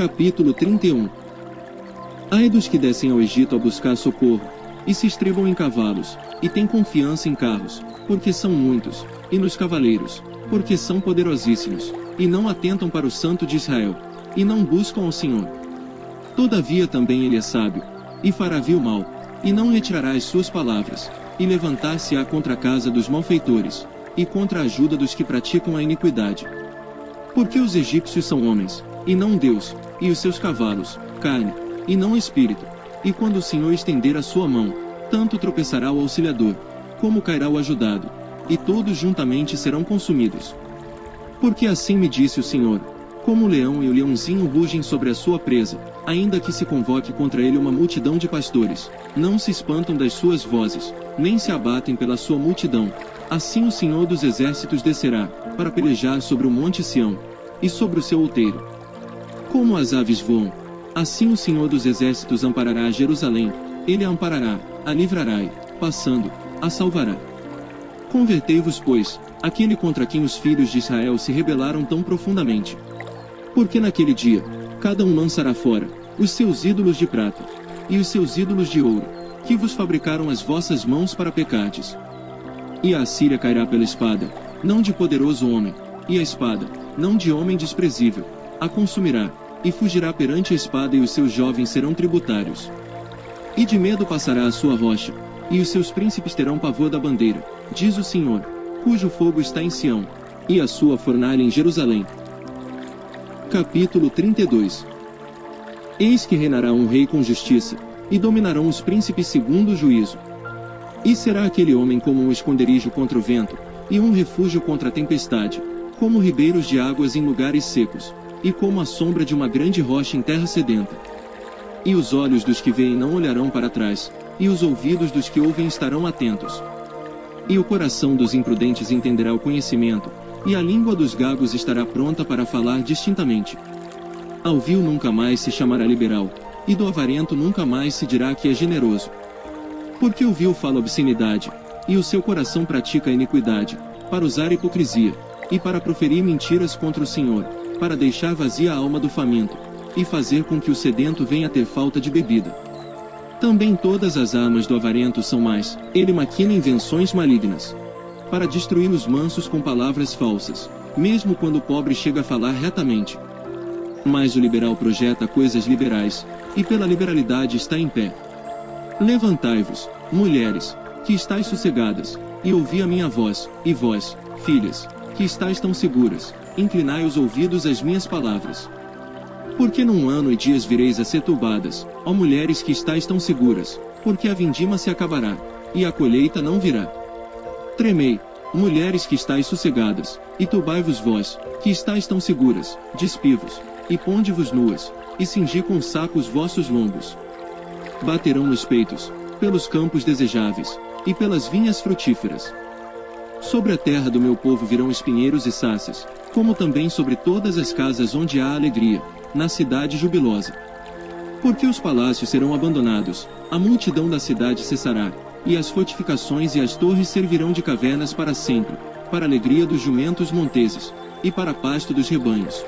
Capítulo 31. Ai dos que descem ao Egito a buscar socorro, e se estribam em cavalos, e têm confiança em carros, porque são muitos, e nos cavaleiros, porque são poderosíssimos, e não atentam para o Santo de Israel, e não buscam ao Senhor. Todavia também ele é sábio, e fará vil mal, e não retirará as suas palavras, e levantar-se-á contra a casa dos malfeitores, e contra a ajuda dos que praticam a iniquidade. Porque os egípcios são homens, e não Deus, e os seus cavalos, carne, e não espírito, e quando o Senhor estender a sua mão, tanto tropeçará o auxiliador, como cairá o ajudado, e todos juntamente serão consumidos. Porque assim me disse o Senhor, como o leão e o leãozinho rugem sobre a sua presa, ainda que se convoque contra ele uma multidão de pastores, não se espantam das suas vozes, nem se abatem pela sua multidão. Assim o Senhor dos exércitos descerá, para pelejar sobre o monte Sião, e sobre o seu outeiro. Como as aves voam, assim o Senhor dos exércitos amparará Jerusalém, ele a amparará, a livrará e, passando, a salvará. Convertei-vos, pois, àquele contra quem os filhos de Israel se rebelaram tão profundamente. Porque naquele dia, cada um lançará fora os seus ídolos de prata, e os seus ídolos de ouro, que vos fabricaram as vossas mãos para pecardes. E a Assíria cairá pela espada, não de poderoso homem, e a espada, não de homem desprezível, a consumirá, e fugirá perante a espada, e os seus jovens serão tributários. E de medo passará a sua rocha, e os seus príncipes terão pavor da bandeira, diz o Senhor, cujo fogo está em Sião, e a sua fornalha em Jerusalém. Capítulo 32. Eis que reinará um rei com justiça, e dominarão os príncipes segundo o juízo. E será aquele homem como um esconderijo contra o vento, e um refúgio contra a tempestade, como ribeiros de águas em lugares secos, e como a sombra de uma grande rocha em terra sedenta. E os olhos dos que veem não olharão para trás, e os ouvidos dos que ouvem estarão atentos. E o coração dos imprudentes entenderá o conhecimento, e a língua dos gagos estará pronta para falar distintamente. Ao vil nunca mais se chamará liberal, e do avarento nunca mais se dirá que é generoso. Porque o vil fala obscenidade, e o seu coração pratica a iniquidade, para usar hipocrisia, e para proferir mentiras contra o Senhor, para deixar vazia a alma do faminto, e fazer com que o sedento venha a ter falta de bebida. Também todas as armas do avarento são más, ele maquina invenções malignas, para destruir os mansos com palavras falsas, mesmo quando o pobre chega a falar retamente. Mas o liberal projeta coisas liberais, e pela liberalidade está em pé. Levantai-vos, mulheres, que estáis sossegadas, e ouvi a minha voz, e vós, filhas, que estáis tão seguras, inclinai os ouvidos às minhas palavras. Porque num ano e dias vireis a ser turbadas, ó mulheres que estáis tão seguras, porque a vindima se acabará, e a colheita não virá. Tremei, mulheres que estáis sossegadas, e turbai-vos vós, que estáis tão seguras, despidos, e ponde-vos nuas, e cingi com saco os vossos lombos. Baterão nos peitos, pelos campos desejáveis, e pelas vinhas frutíferas. Sobre a terra do meu povo virão espinheiros e sácias, como também sobre todas as casas onde há alegria, na cidade jubilosa. Porque os palácios serão abandonados, a multidão da cidade cessará, e as fortificações e as torres servirão de cavernas para sempre, para a alegria dos jumentos monteses, e para pasto dos rebanhos.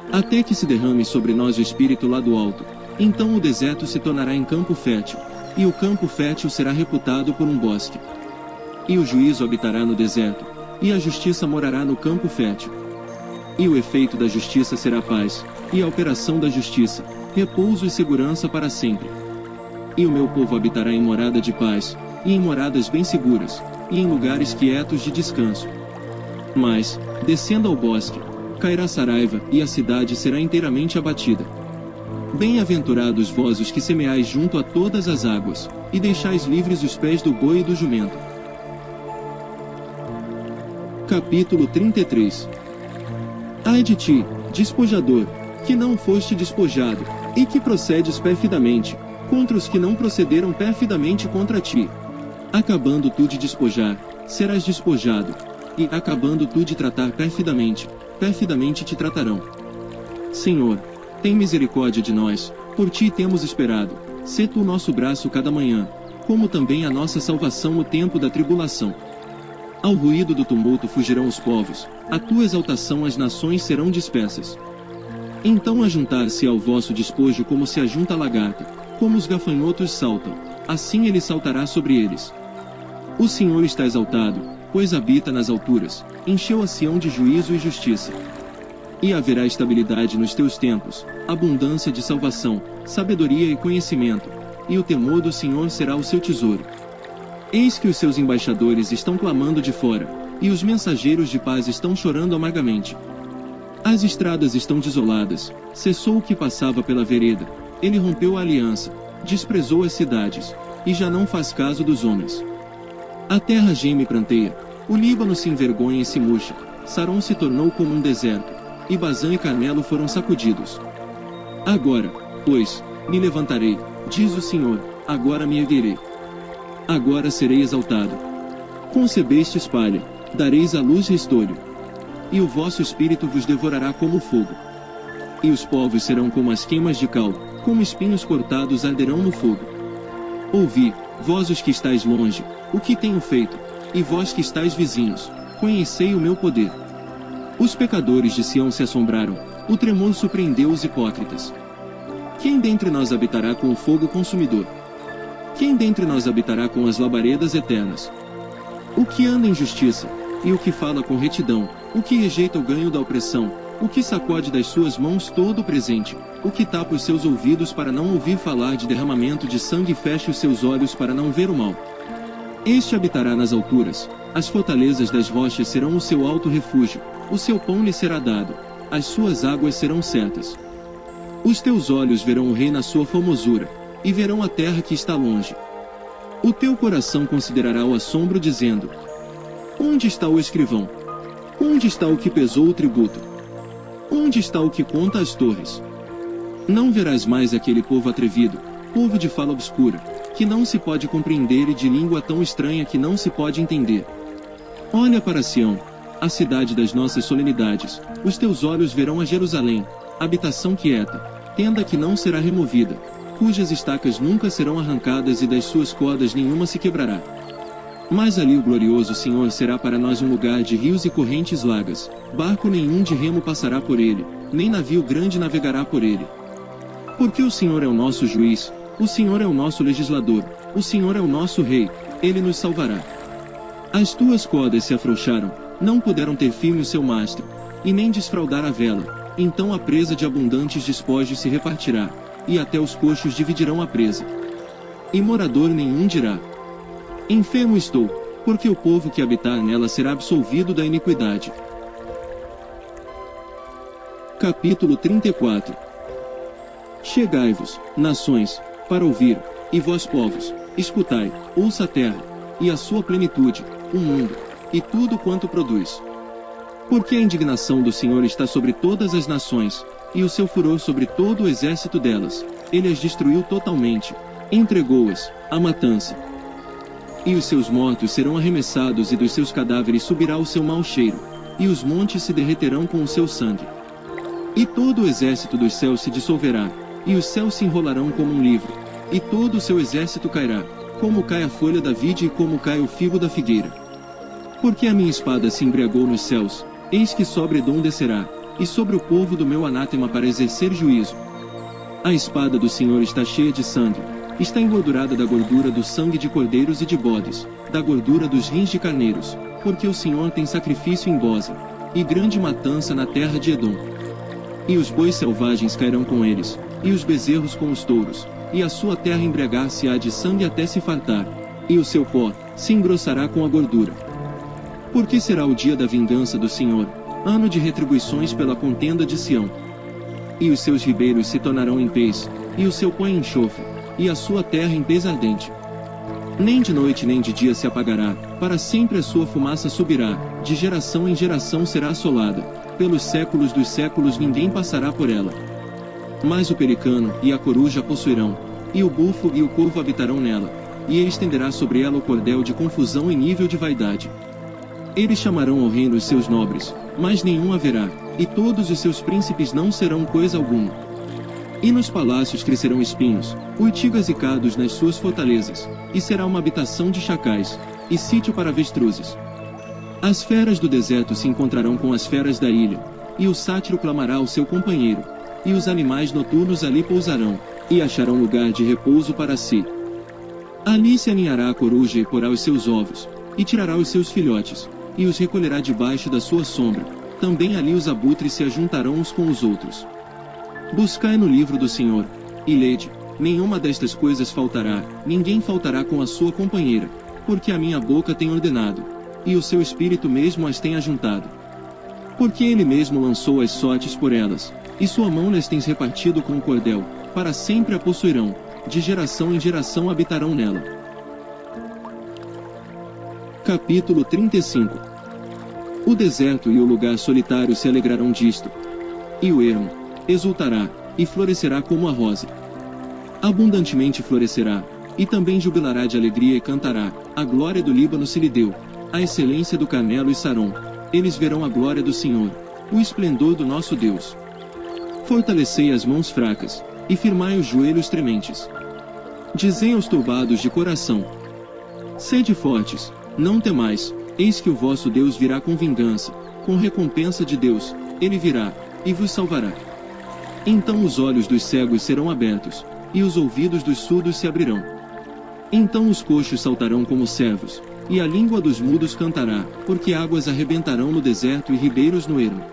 Até que se derrame sobre nós o Espírito lá do alto, então o deserto se tornará em campo fértil, e o campo fértil será reputado por um bosque. E o juízo habitará no deserto, e a justiça morará no campo fértil. E o efeito da justiça será paz, e a operação da justiça, repouso e segurança para sempre. E o meu povo habitará em morada de paz, e em moradas bem seguras, e em lugares quietos de descanso. Mas, descendo ao bosque, cairá saraiva, e a cidade será inteiramente abatida. Bem-aventurados vós os que semeais junto a todas as águas, e deixais livres os pés do boi e do jumento. Capítulo 33. Ai de ti, despojador, que não foste despojado, e que procedes perfidamente, contra os que não procederam perfidamente contra ti. Acabando tu de despojar, serás despojado, e acabando tu de tratar perfidamente, perfidamente te tratarão. Senhor, tem misericórdia de nós, por ti temos esperado, sê tu o nosso braço cada manhã, como também a nossa salvação no tempo da tribulação. Ao ruído do tumulto fugirão os povos, à tua exaltação as nações serão dispersas. Então ajuntar-se ao vosso despojo como se ajunta a lagarta, como os gafanhotos saltam, assim ele saltará sobre eles. O Senhor está exaltado, pois habita nas alturas, encheu a Sião de juízo e justiça. E haverá estabilidade nos teus tempos, abundância de salvação, sabedoria e conhecimento, e o temor do Senhor será o seu tesouro. Eis que os seus embaixadores estão clamando de fora, e os mensageiros de paz estão chorando amargamente. As estradas estão desoladas, cessou o que passava pela vereda, ele rompeu a aliança, desprezou as cidades, e já não faz caso dos homens. A terra geme e pranteia, o Líbano se envergonha e se murcha, Saron se tornou como um deserto, e Bazã e Carmelo foram sacudidos. Agora, pois, me levantarei, diz o Senhor, agora me erguerei. Agora serei exaltado. Concebestes palha, dareis à luz restolho. E o vosso espírito vos devorará como fogo. E os povos serão como as queimas de cal, como espinhos cortados arderão no fogo. Ouvi, vós os que estáis longe, o que tenho feito, e vós que estáis vizinhos, conhecei o meu poder. Os pecadores de Sião se assombraram, o tremor surpreendeu os hipócritas. Quem dentre nós habitará com o fogo consumidor? Quem dentre nós habitará com as labaredas eternas? O que anda em justiça, e o que fala com retidão, o que rejeita o ganho da opressão, o que sacode das suas mãos todo o presente, o que tapa os seus ouvidos para não ouvir falar de derramamento de sangue e fecha os seus olhos para não ver o mal. Este habitará nas alturas, as fortalezas das rochas serão o seu alto refúgio, o seu pão lhe será dado, as suas águas serão certas. Os teus olhos verão o rei na sua formosura, e verão a terra que está longe. O teu coração considerará o assombro dizendo: onde está o escrivão? Onde está o que pesou o tributo? Onde está o que conta as torres? Não verás mais aquele povo atrevido, povo de fala obscura, que não se pode compreender e de língua tão estranha que não se pode entender. Olha para Sião, a cidade das nossas solenidades, os teus olhos verão a Jerusalém, habitação quieta, tenda que não será removida, cujas estacas nunca serão arrancadas e das suas cordas nenhuma se quebrará. Mas ali o glorioso Senhor será para nós um lugar de rios e correntes largas, barco nenhum de remo passará por ele, nem navio grande navegará por ele. Porque o Senhor é o nosso juiz, o Senhor é o nosso legislador, o Senhor é o nosso rei, ele nos salvará. As tuas cordas se afrouxaram, não puderam ter firme o seu mastro, e nem desfraldar a vela, então a presa de abundantes despojos se repartirá, e até os coxos dividirão a presa. E morador nenhum dirá: enfermo estou, porque o povo que habitar nela será absolvido da iniquidade. Capítulo 34. Chegai-vos, nações, para ouvir, e vós povos, escutai, ouça a terra, e a sua plenitude, o mundo, e tudo quanto produz. Porque a indignação do Senhor está sobre todas as nações, e o seu furor sobre todo o exército delas, ele as destruiu totalmente, entregou-as à matança. E os seus mortos serão arremessados e dos seus cadáveres subirá o seu mau cheiro, e os montes se derreterão com o seu sangue. E todo o exército dos céus se dissolverá, e os céus se enrolarão como um livro, e todo o seu exército cairá, como cai a folha da vide e como cai o figo da figueira. Porque a minha espada se embriagou nos céus, eis que sobre Edom descerá, e sobre o povo do meu anátema para exercer juízo. A espada do Senhor está cheia de sangue, está engordurada da gordura do sangue de cordeiros e de bodes, da gordura dos rins de carneiros, porque o Senhor tem sacrifício em Boze, e grande matança na terra de Edom. E os bois selvagens cairão com eles, e os bezerros com os touros, e a sua terra embriagar-se-á de sangue até se fartar, e o seu pó se engrossará com a gordura. Porque será o dia da vingança do Senhor, ano de retribuições pela contenda de Sião. E os seus ribeiros se tornarão em pez, e o seu pó em enxofre, e a sua terra em pez ardente. Nem de noite nem de dia se apagará, para sempre a sua fumaça subirá, de geração em geração será assolada, pelos séculos dos séculos ninguém passará por ela. Mas o pelicano e a coruja a possuirão, e o bufo e o corvo habitarão nela, e ele estenderá sobre ela o cordel de confusão em nível de vaidade. Eles chamarão ao reino os seus nobres, mas nenhum haverá, e todos os seus príncipes não serão coisa alguma. E nos palácios crescerão espinhos, urtigas e cardos nas suas fortalezas, e será uma habitação de chacais, e sítio para avestruzes. As feras do deserto se encontrarão com as feras da ilha, e o sátiro clamará ao seu companheiro, e os animais noturnos ali pousarão, e acharão lugar de repouso para si. Ali se aninhará a coruja e porá os seus ovos, e tirará os seus filhotes, e os recolherá debaixo da sua sombra. Também ali os abutres se ajuntarão uns com os outros. Buscai no livro do Senhor, e lede, nenhuma destas coisas faltará, ninguém faltará com a sua companheira, porque a minha boca tem ordenado, e o seu espírito mesmo as tem ajuntado. Porque ele mesmo lançou as sortes por elas, e sua mão lhes tem repartido com o cordel, para sempre a possuirão, de geração em geração habitarão nela. Capítulo 35. O deserto e o lugar solitário se alegrarão disto, e o ermo exultará, e florescerá como a rosa. Abundantemente florescerá, e também jubilará de alegria e cantará. A glória do Líbano se lhe deu, a excelência do Carmelo e Saron. Eles verão a glória do Senhor, o esplendor do nosso Deus. Fortalecei as mãos fracas, e firmai os joelhos trementes. Dizei aos turbados de coração: sede fortes, não temais, eis que o vosso Deus virá com vingança, com recompensa de Deus, ele virá, e vos salvará. Então os olhos dos cegos serão abertos, e os ouvidos dos surdos se abrirão. Então os coxos saltarão como servos, e a língua dos mudos cantará, porque águas arrebentarão no deserto e ribeiros no ermo.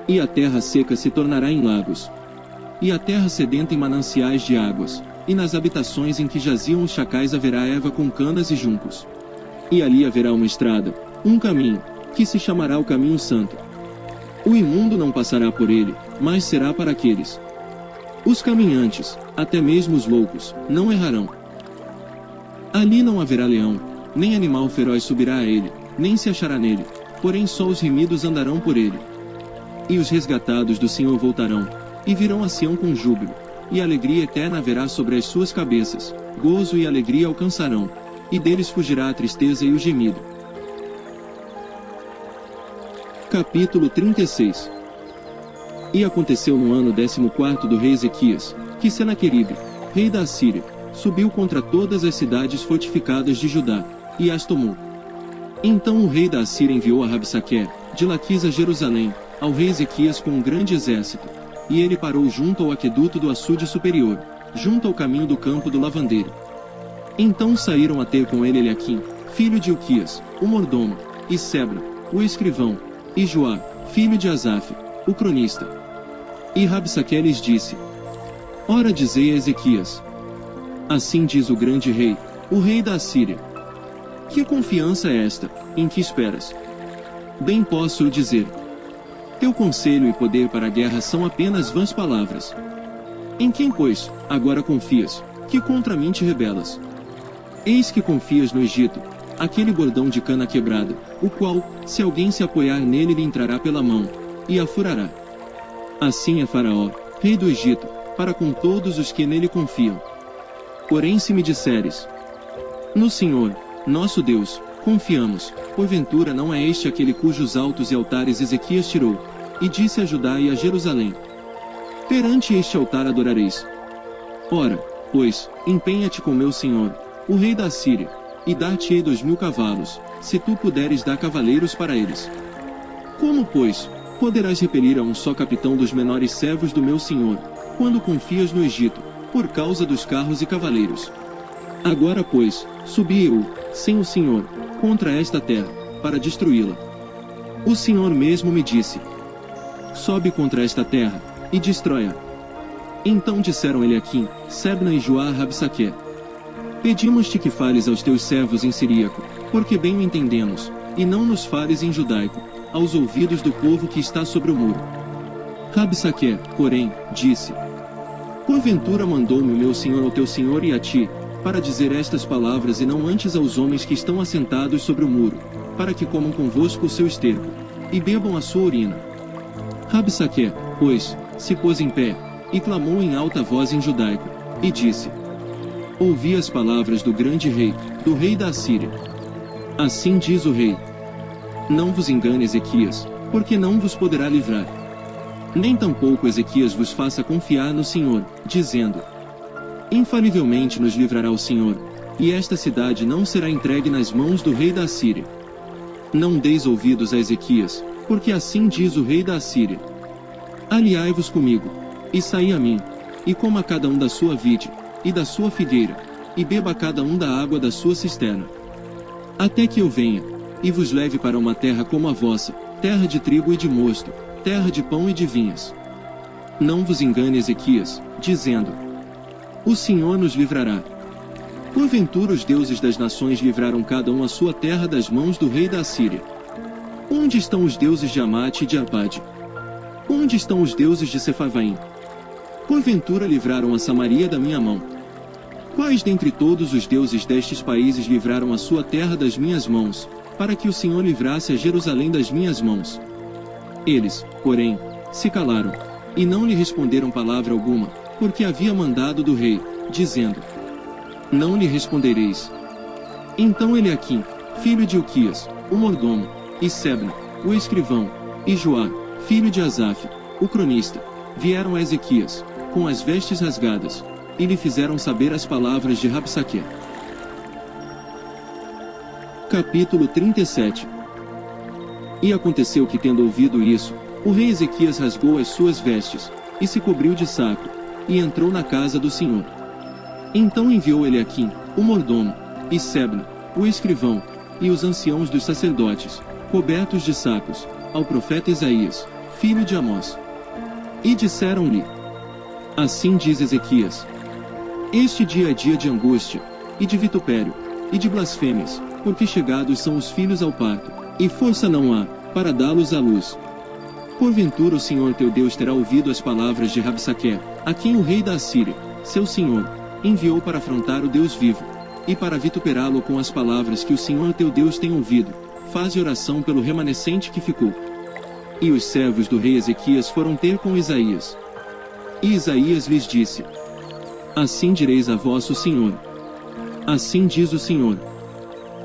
E a terra seca se tornará em lagos, e a terra sedenta em mananciais de águas, e nas habitações em que jaziam os chacais haverá erva com canas e juncos. E ali haverá uma estrada, um caminho, que se chamará o caminho santo. O imundo não passará por ele, mas será para aqueles. Os caminhantes, até mesmo os loucos, não errarão. Ali não haverá leão, nem animal feroz subirá a ele, nem se achará nele, porém só os remidos andarão por ele. E os resgatados do Senhor voltarão, e virão a Sião com júbilo, e alegria eterna haverá sobre as suas cabeças, gozo e alegria alcançarão, e deles fugirá a tristeza e o gemido. Capítulo 36. E aconteceu no ano 14º do rei Ezequias, que Senaqueribe, rei da Assíria, subiu contra todas as cidades fortificadas de Judá, e as tomou. Então o rei da Assíria enviou a Rabsaque, de Laquis a Jerusalém, ao rei Ezequias com um grande exército, e ele parou junto ao aqueduto do açude superior, junto ao caminho do campo do lavandeiro. Então saíram a ter com ele Eliaquim, filho de Uquias, o mordomo, e Sebna, o escrivão, e Joá, filho de Asaf, o cronista. E Rabsaque lhes disse: ora dizei a Ezequias: assim diz o grande rei, o rei da Assíria. Que confiança é esta, em que esperas? Bem posso lhe dizer: teu conselho e poder para a guerra são apenas vãs palavras. Em quem, pois, agora confias, que contra mim te rebelas? Eis que confias no Egito, aquele bordão de cana quebrada, o qual, se alguém se apoiar nele, lhe entrará pela mão, e a furará. Assim é Faraó, rei do Egito, para com todos os que nele confiam. Porém se me disseres: no Senhor, nosso Deus, confiamos, porventura não é este aquele cujos altos e altares Ezequias tirou, e disse a Judá e a Jerusalém: perante este altar adorareis. Ora, pois, empenha-te com meu Senhor, o rei da Assíria, e dar-te-ei 2000 cavalos, se tu puderes dar cavaleiros para eles. Como, pois, poderás repelir a um só capitão dos menores servos do meu Senhor, quando confias no Egito, por causa dos carros e cavaleiros? Agora, pois, subi eu, sem o Senhor, contra esta terra, para destruí-la. O Senhor mesmo me disse: sobe contra esta terra, e destrói-a. Então disseram Eliaquim, Sebna e Joá a Rabsaque: pedimos-te que fales aos teus servos em siríaco, porque bem o entendemos, e não nos fales em judaico, aos ouvidos do povo que está sobre o muro. Rabsaque, porém, disse: porventura mandou-me o meu senhor ao teu senhor e a ti, para dizer estas palavras e não antes aos homens que estão assentados sobre o muro, para que comam convosco o seu esterco, e bebam a sua urina. Rabsaque, pois, se pôs em pé, e clamou em alta voz em judaico, e disse: ouvi as palavras do grande rei, do rei da Assíria. Assim diz o rei: não vos engane Ezequias, porque não vos poderá livrar. Nem tampouco Ezequias vos faça confiar no Senhor, dizendo: infalivelmente nos livrará o Senhor, e esta cidade não será entregue nas mãos do rei da Assíria. Não deis ouvidos a Ezequias, porque assim diz o rei da Assíria: aliai-vos comigo, e saí a mim, e coma cada um da sua vide, e da sua figueira, e beba cada um da água da sua cisterna. Até que eu venha, e vos leve para uma terra como a vossa, terra de trigo e de mosto, terra de pão e de vinhas. Não vos engane Ezequias, dizendo: o Senhor nos livrará. Porventura os deuses das nações livraram cada um a sua terra das mãos do rei da Assíria. Onde estão os deuses de Amate e de Arpade? Onde estão os deuses de Sefarvaim? Porventura livraram a Samaria da minha mão. Quais dentre todos os deuses destes países livraram a sua terra das minhas mãos, para que o Senhor livrasse a Jerusalém das minhas mãos? Eles, porém, se calaram, e não lhe responderam palavra alguma, porque havia mandado do rei, dizendo: não lhe respondereis. Então Eliaquim, filho de Ilquias, o mordomo, e Sebna, o escrivão, e Joá, filho de Asaf, o cronista, vieram a Ezequias, com as vestes rasgadas, e lhe fizeram saber as palavras de Rabsaque. Capítulo 37. E aconteceu que, tendo ouvido isso, o rei Ezequias rasgou as suas vestes, e se cobriu de saco, e entrou na casa do Senhor. Então enviou Eliaquim, o mordomo, e Sebna, o escrivão, e os anciãos dos sacerdotes, cobertos de sacos, ao profeta Isaías, filho de Amós. E disseram-lhe: assim diz Ezequias: este dia é dia de angústia, e de vitupério, e de blasfêmias, porque chegados são os filhos ao parto, e força não há, para dá-los à luz. Porventura o Senhor teu Deus terá ouvido as palavras de Rabsaque, a quem o rei da Assíria, seu senhor, enviou para afrontar o Deus vivo, e para vituperá-lo com as palavras que o Senhor teu Deus tem ouvido. Faze oração pelo remanescente que ficou. E os servos do rei Ezequias foram ter com Isaías. E Isaías lhes disse: assim direis a vosso Senhor. Assim diz o Senhor: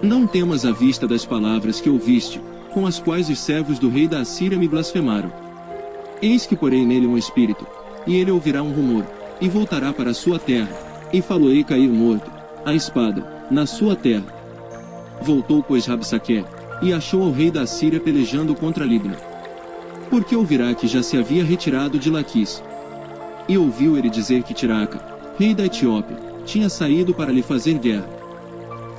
não temas à vista das palavras que ouviste, com as quais os servos do rei da Assíria me blasfemaram. Eis que porei nele um espírito, e ele ouvirá um rumor, e voltará para a sua terra, e faloei cair morto, a espada, na sua terra. Voltou pois Rabsaque, e achou ao rei da Assíria pelejando contra Libna. Porque ouvirá que já se havia retirado de Laquis. E ouviu ele dizer que Tiraca, rei da Etiópia, tinha saído para lhe fazer guerra.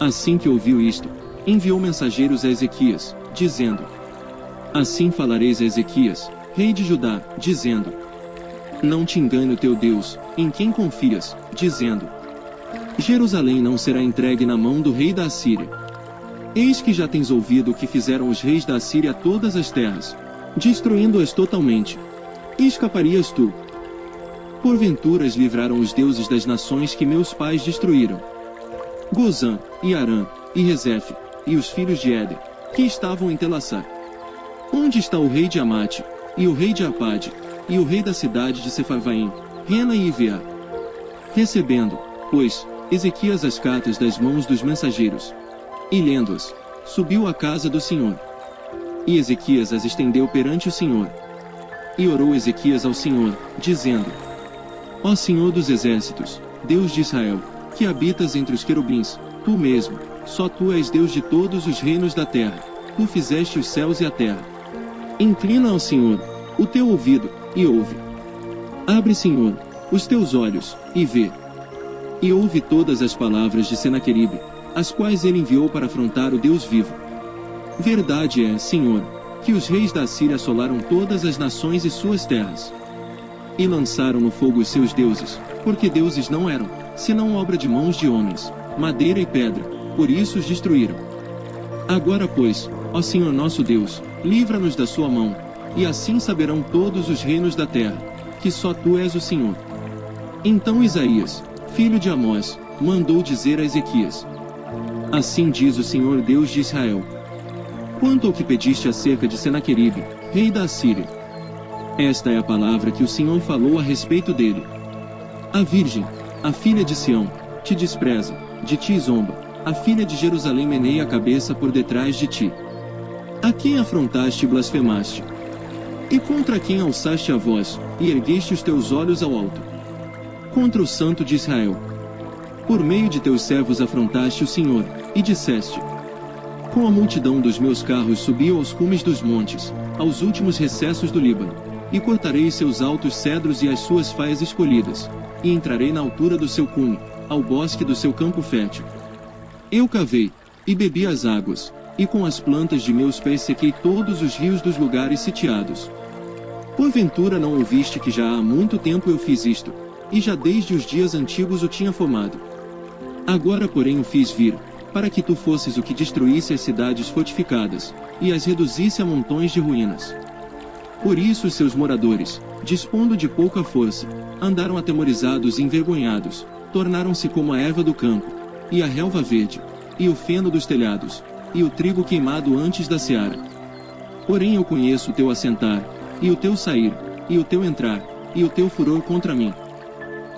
Assim que ouviu isto, enviou mensageiros a Ezequias, dizendo: assim falareis a Ezequias, rei de Judá, dizendo: não te engane o teu Deus, em quem confias, dizendo: Jerusalém não será entregue na mão do rei da Assíria. Eis que já tens ouvido o que fizeram os reis da Assíria a todas as terras, destruindo-as totalmente. E escaparias tu? Porventura as livraram os deuses das nações que meus pais destruíram. Gozã, e Arã, e Rezefe, e os filhos de Éder, que estavam em Telassar. Onde está o rei de Amate, e o rei de Arpade, e o rei da cidade de Sefarvaim, Rena e Iveá? Recebendo, pois, Ezequias as cartas das mãos dos mensageiros, e lendo-as, subiu à casa do Senhor. E Ezequias as estendeu perante o Senhor. E orou Ezequias ao Senhor, dizendo: ó Senhor dos exércitos, Deus de Israel, que habitas entre os querubins, tu mesmo, só tu és Deus de todos os reinos da terra, tu fizeste os céus e a terra. Inclina ao Senhor o teu ouvido, e ouve. Abre, Senhor, os teus olhos, e vê. E ouve todas as palavras de Senaqueribe, as quais ele enviou para afrontar o Deus vivo. Verdade é, Senhor, que os reis da Assíria assolaram todas as nações e suas terras. E lançaram no fogo os seus deuses, porque deuses não eram, senão obra de mãos de homens, madeira e pedra, por isso os destruíram. Agora pois, ó Senhor nosso Deus, livra-nos da sua mão, e assim saberão todos os reinos da terra, que só tu és o Senhor. Então Isaías, filho de Amós, mandou dizer a Ezequias: assim diz o Senhor Deus de Israel: quanto ao que pediste acerca de Senaqueribe, rei da Assíria, esta é a palavra que o Senhor falou a respeito dele. A virgem, a filha de Sião, te despreza, de ti zomba, a filha de Jerusalém meneia a cabeça por detrás de ti. A quem afrontaste e blasfemaste? E contra quem alçaste a voz, e ergueste os teus olhos ao alto? Contra o Santo de Israel. Por meio de teus servos afrontaste o Senhor, e disseste: com a multidão dos meus carros subi aos cumes dos montes, aos últimos recessos do Líbano, e cortarei os seus altos cedros e as suas faias escolhidas, e entrarei na altura do seu cume, ao bosque do seu campo fértil. Eu cavei, e bebi as águas, e com as plantas de meus pés sequei todos os rios dos lugares sitiados. Porventura não ouviste que já há muito tempo eu fiz isto, e já desde os dias antigos o tinha formado? Agora porém o fiz vir, para que tu fosses o que destruísse as cidades fortificadas, e as reduzisse a montões de ruínas. Por isso os seus moradores, dispondo de pouca força, andaram atemorizados e envergonhados, tornaram-se como a erva do campo, e a relva verde, e o feno dos telhados, e o trigo queimado antes da seara. Porém eu conheço o teu assentar, e o teu sair, e o teu entrar, e o teu furor contra mim.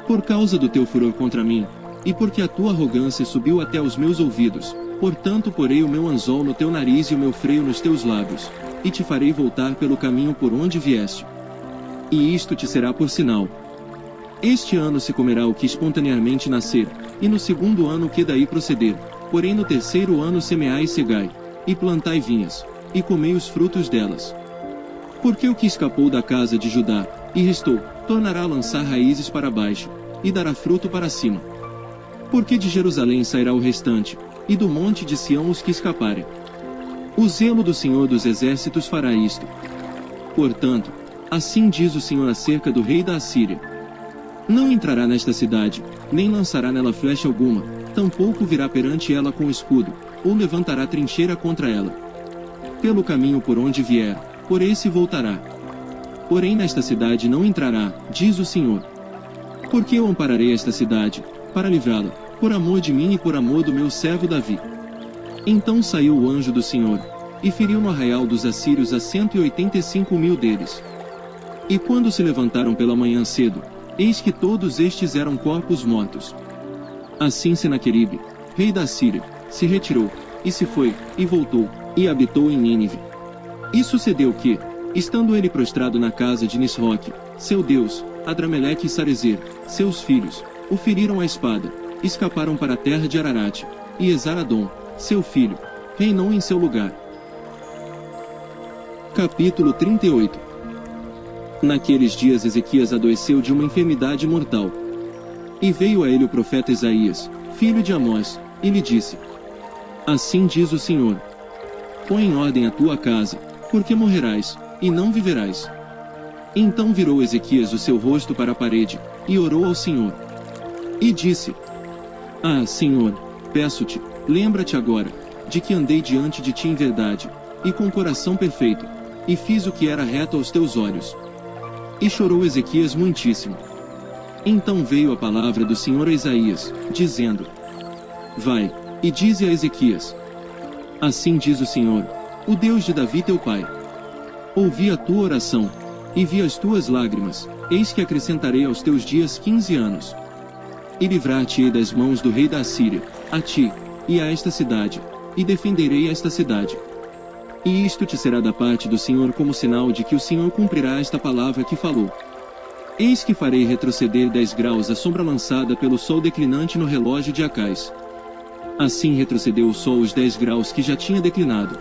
Por causa do teu furor contra mim, e porque a tua arrogância subiu até os meus ouvidos, portanto porei o meu anzol no teu nariz e o meu freio nos teus lábios, e te farei voltar pelo caminho por onde vieste. E isto te será por sinal. Este ano se comerá o que espontaneamente nascer, e no segundo ano o que daí proceder, porém no terceiro ano semeai e cegai, e plantai vinhas, e comei os frutos delas. Porque o que escapou da casa de Judá, e restou, tornará a lançar raízes para baixo, e dará fruto para cima. Porque de Jerusalém sairá o restante, e do monte de Sião os que escaparem. O zelo do Senhor dos Exércitos fará isto. Portanto, assim diz o Senhor acerca do rei da Assíria: não entrará nesta cidade, nem lançará nela flecha alguma, tampouco virá perante ela com escudo, ou levantará trincheira contra ela. Pelo caminho por onde vier, por esse voltará. Porém nesta cidade não entrará, diz o Senhor. Porque eu ampararei esta cidade, para livrá-la, por amor de mim e por amor do meu servo Davi. Então saiu o anjo do Senhor, e feriu no arraial dos assírios a 185.000 deles. E quando se levantaram pela manhã cedo, eis que todos estes eram corpos mortos. Assim Senaqueribe, rei da Síria, se retirou, e se foi, e voltou, e habitou em Nínive. E sucedeu que, estando ele prostrado na casa de Nisroque, seu deus, Adrameleque e Sarezer, seus filhos, o feriram à espada, escaparam para a terra de Ararate, e Esaradom, seu filho, reinou em seu lugar. Capítulo 38. Naqueles dias Ezequias adoeceu de uma enfermidade mortal. E veio a ele o profeta Isaías, filho de Amós, e lhe disse: assim diz o Senhor: põe em ordem a tua casa, porque morrerás, e não viverás. Então virou Ezequias o seu rosto para a parede, e orou ao Senhor. E disse: ah, Senhor, peço-te, lembra-te agora, de que andei diante de ti em verdade, e com coração perfeito, e fiz o que era reto aos teus olhos. E chorou Ezequias muitíssimo. Então veio a palavra do Senhor a Isaías, dizendo: vai, e dize a Ezequias: assim diz o Senhor, o Deus de Davi teu pai: ouvi a tua oração, e vi as tuas lágrimas, eis que acrescentarei aos teus dias 15 anos. E livrar-te-ei das mãos do rei da Assíria, a ti, e a esta cidade, e defenderei esta cidade. E isto te será da parte do Senhor como sinal de que o Senhor cumprirá esta palavra que falou. Eis que farei retroceder 10 graus a sombra lançada pelo sol declinante no relógio de Acais. Assim retrocedeu o sol os 10 graus que já tinha declinado.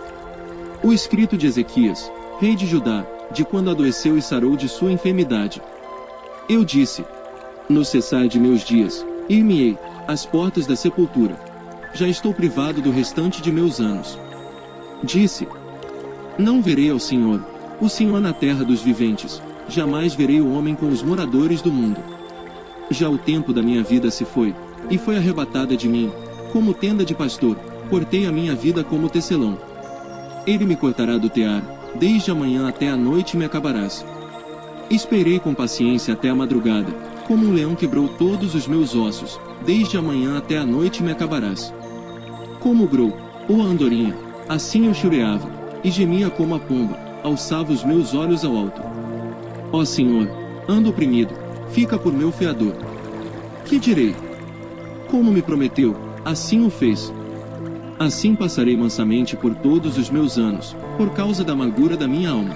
O escrito de Ezequias, rei de Judá, de quando adoeceu e sarou de sua enfermidade. Eu disse: no cessar de meus dias, ir-me-ei às portas da sepultura. Já estou privado do restante de meus anos. Disse: não verei ao Senhor, o Senhor na terra dos viventes, jamais verei o homem com os moradores do mundo. Já o tempo da minha vida se foi, e foi arrebatada de mim, como tenda de pastor, cortei a minha vida como tecelão. Ele me cortará do tear, desde a manhã até a noite me acabarás. Esperei com paciência até a madrugada, como um leão quebrou todos os meus ossos, desde a manhã até a noite me acabarás. Como o grou, ou a andorinha, assim eu chureava, e gemia como a pomba, alçava os meus olhos ao alto. Ó Senhor, ando oprimido, fica por meu fiador. Que direi? Como me prometeu, assim o fez. Assim passarei mansamente por todos os meus anos, por causa da amargura da minha alma.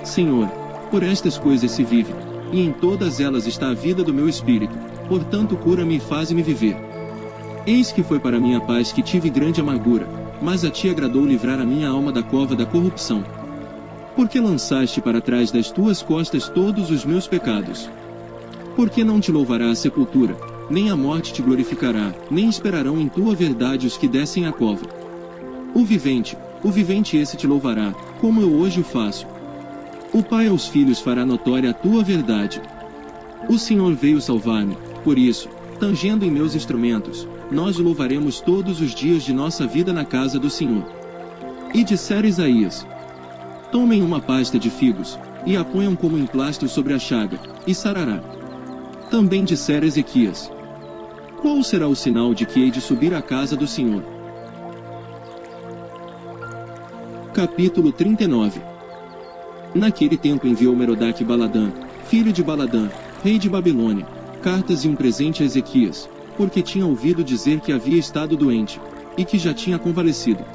Senhor, por estas coisas se vive, e em todas elas está a vida do meu espírito, portanto cura-me e faze-me viver. Eis que foi para minha paz que tive grande amargura, mas a ti agradou livrar a minha alma da cova da corrupção. Porque lançaste para trás das tuas costas todos os meus pecados. Porque não te louvará a sepultura, nem a morte te glorificará, nem esperarão em tua verdade os que descem à cova. O vivente esse te louvará, como eu hoje o faço. O Pai aos filhos fará notória a tua verdade. O Senhor veio salvar-me, por isso, tangendo em meus instrumentos, nós o louvaremos todos os dias de nossa vida na casa do Senhor. E dissera Isaías: tomem uma pasta de figos, e a ponham como emplasto sobre a chaga, e sarará. Também dissera Ezequias: qual será o sinal de que hei de subir à casa do Senhor? Capítulo 39. Naquele tempo enviou Merodach Baladã, filho de Baladã, rei de Babilônia, cartas e um presente a Ezequias, porque tinha ouvido dizer que havia estado doente, e que já tinha convalescido.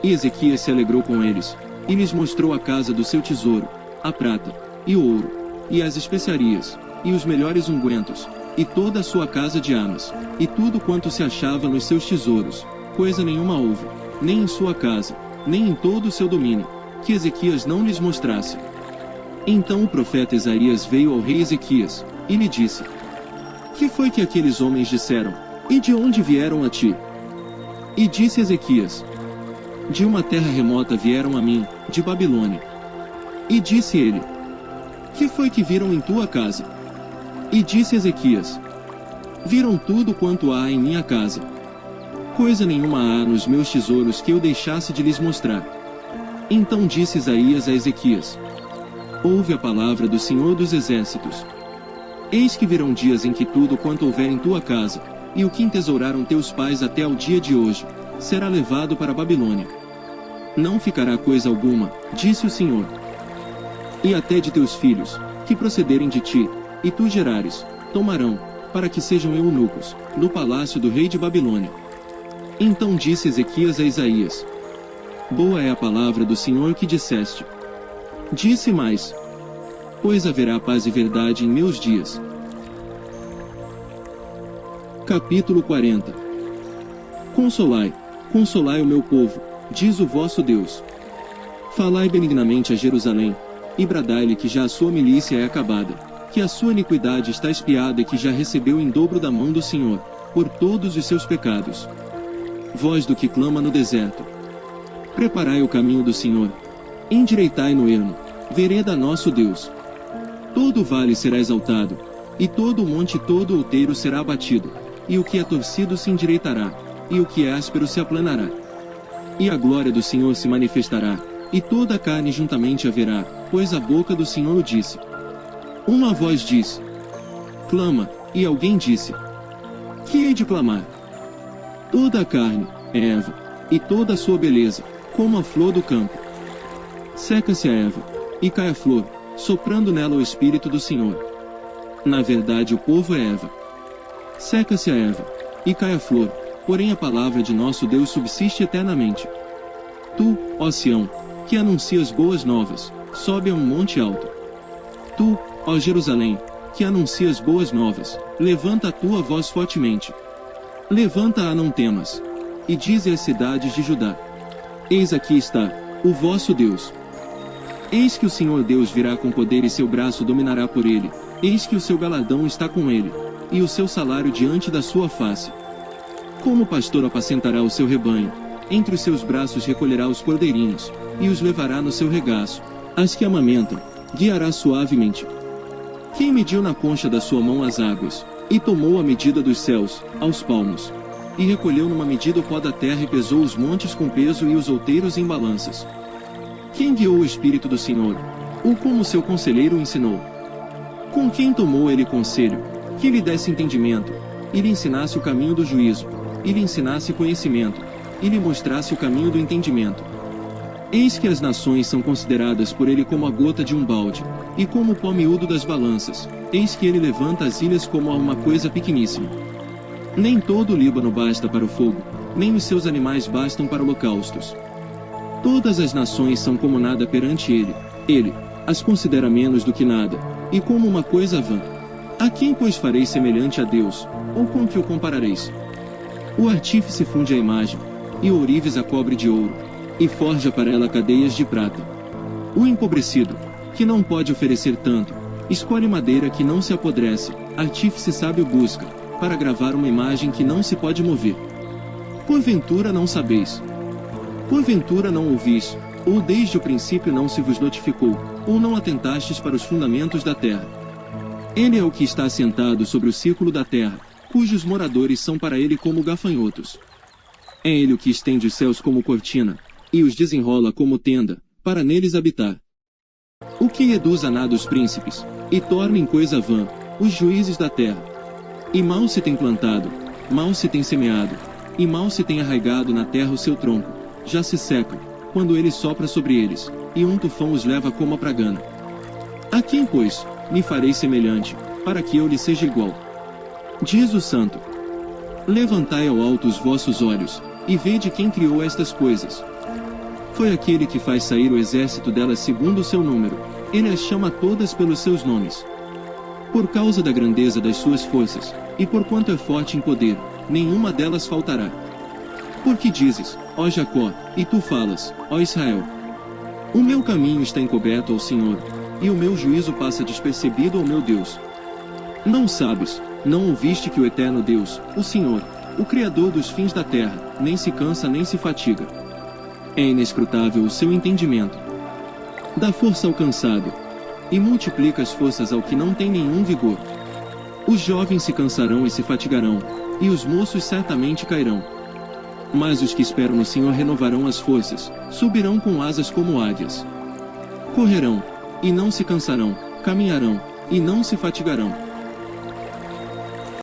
E Ezequias se alegrou com eles, e lhes mostrou a casa do seu tesouro, a prata, e o ouro, e as especiarias, e os melhores ungüentos, e toda a sua casa de armas, e tudo quanto se achava nos seus tesouros, coisa nenhuma houve, nem em sua casa, nem em todo o seu domínio, que Ezequias não lhes mostrasse. Então o profeta Isaías veio ao rei Ezequias, e lhe disse: que foi que aqueles homens disseram, e de onde vieram a ti? E disse Ezequias: de uma terra remota vieram a mim, de Babilônia. E disse ele: que foi que viram em tua casa? E disse Ezequias: viram tudo quanto há em minha casa. Coisa nenhuma há nos meus tesouros que eu deixasse de lhes mostrar. Então disse Isaías a Ezequias: ouve a palavra do Senhor dos Exércitos. Eis que virão dias em que tudo quanto houver em tua casa, e o que entesouraram teus pais até ao dia de hoje, será levado para a Babilônia. Não ficará coisa alguma, disse o Senhor. E até de teus filhos, que procederem de ti, e tu gerares, tomarão, para que sejam eunucos, no palácio do rei de Babilônia. Então disse Ezequias a Isaías: boa é a palavra do Senhor que disseste. Disse mais: pois haverá paz e verdade em meus dias. Capítulo 40. Consolai, consolai o meu povo, diz o vosso Deus. Falai benignamente a Jerusalém, e bradai-lhe que já a sua milícia é acabada, que a sua iniquidade está expiada e que já recebeu em dobro da mão do Senhor, por todos os seus pecados. Voz do que clama no deserto: preparai o caminho do Senhor, endireitai no ermo, vereda nosso Deus. Todo vale será exaltado, e todo monte e todo outeiro será abatido, e o que é torcido se endireitará, e o que é áspero se aplanará. E a glória do Senhor se manifestará, e toda a carne juntamente haverá, pois a boca do Senhor o disse. Uma voz disse: clama, e alguém disse: que hei de clamar? Toda a carne, erva, e toda a sua beleza, como a flor do campo. Seca-se a erva, e cai a flor, soprando nela o Espírito do Senhor. Na verdade o povo é erva. Seca-se a erva, e cai a flor, porém a palavra de nosso Deus subsiste eternamente. Tu, ó Sião, que anuncias boas novas, sobe a um monte alto. Tu, ó Jerusalém, que anuncias boas novas, levanta a tua voz fortemente. Levanta-a, não temas. E dize às cidades de Judá: eis aqui está o vosso Deus. Eis que o Senhor Deus virá com poder e seu braço dominará por ele. Eis que o seu galardão está com ele, e o seu salário diante da sua face. Como o pastor apacentará o seu rebanho, entre os seus braços recolherá os cordeirinhos, e os levará no seu regaço. As que amamentam, guiará suavemente. Quem mediu na concha da sua mão as águas, e tomou a medida dos céus, aos palmos. E recolheu numa medida o pó da terra e pesou os montes com peso e os outeiros em balanças. Quem guiou o Espírito do Senhor? Ou como seu conselheiro o ensinou? Com quem tomou ele conselho? Que lhe desse entendimento, e lhe ensinasse o caminho do juízo, e lhe ensinasse conhecimento, e lhe mostrasse o caminho do entendimento. Eis que as nações são consideradas por ele como a gota de um balde, e como o pó miúdo das balanças. Eis que ele levanta as ilhas como a uma coisa pequeníssima. Nem todo o Líbano basta para o fogo, nem os seus animais bastam para holocaustos. Todas as nações são como nada perante ele as considera menos do que nada, e como uma coisa vã. A quem pois fareis semelhante a Deus, ou com que o comparareis? O artífice funde a imagem, e o ourives a cobre de ouro, e forja para ela cadeias de prata. O empobrecido, que não pode oferecer tanto, escolhe madeira que não se apodrece, artífice sábio busca, para gravar uma imagem que não se pode mover. Porventura não sabeis? Porventura não ouvis, ou desde o princípio não se vos notificou, ou não atentastes para os fundamentos da terra? Ele é o que está assentado sobre o círculo da terra, cujos moradores são para ele como gafanhotos. É ele o que estende os céus como cortina, e os desenrola como tenda, para neles habitar. O que reduz a nada os príncipes, e torna em coisa vã os juízes da terra. E mal se tem plantado, mal se tem semeado, e mal se tem arraigado na terra o seu tronco, já se seca, quando ele sopra sobre eles, e um tufão os leva como a pragana. A quem, pois, me farei semelhante, para que eu lhe seja igual? Diz o Santo. Levantai ao alto os vossos olhos, e vede quem criou estas coisas. Foi aquele que faz sair o exército delas segundo o seu número, ele as chama todas pelos seus nomes. Por causa da grandeza das suas forças, e porquanto é forte em poder, nenhuma delas faltará. Porque dizes, ó Jacó, e tu falas, ó Israel: o meu caminho está encoberto ao Senhor, e o meu juízo passa despercebido ao meu Deus. Não sabes, não ouviste que o eterno Deus, o Senhor, o Criador dos fins da terra, nem se cansa nem se fatiga. É inescrutável o seu entendimento. Dá força ao cansado, e multiplica as forças ao que não tem nenhum vigor. Os jovens se cansarão e se fatigarão, e os moços certamente cairão. Mas os que esperam no Senhor renovarão as forças, subirão com asas como águias. Correrão, e não se cansarão, caminharão, e não se fatigarão.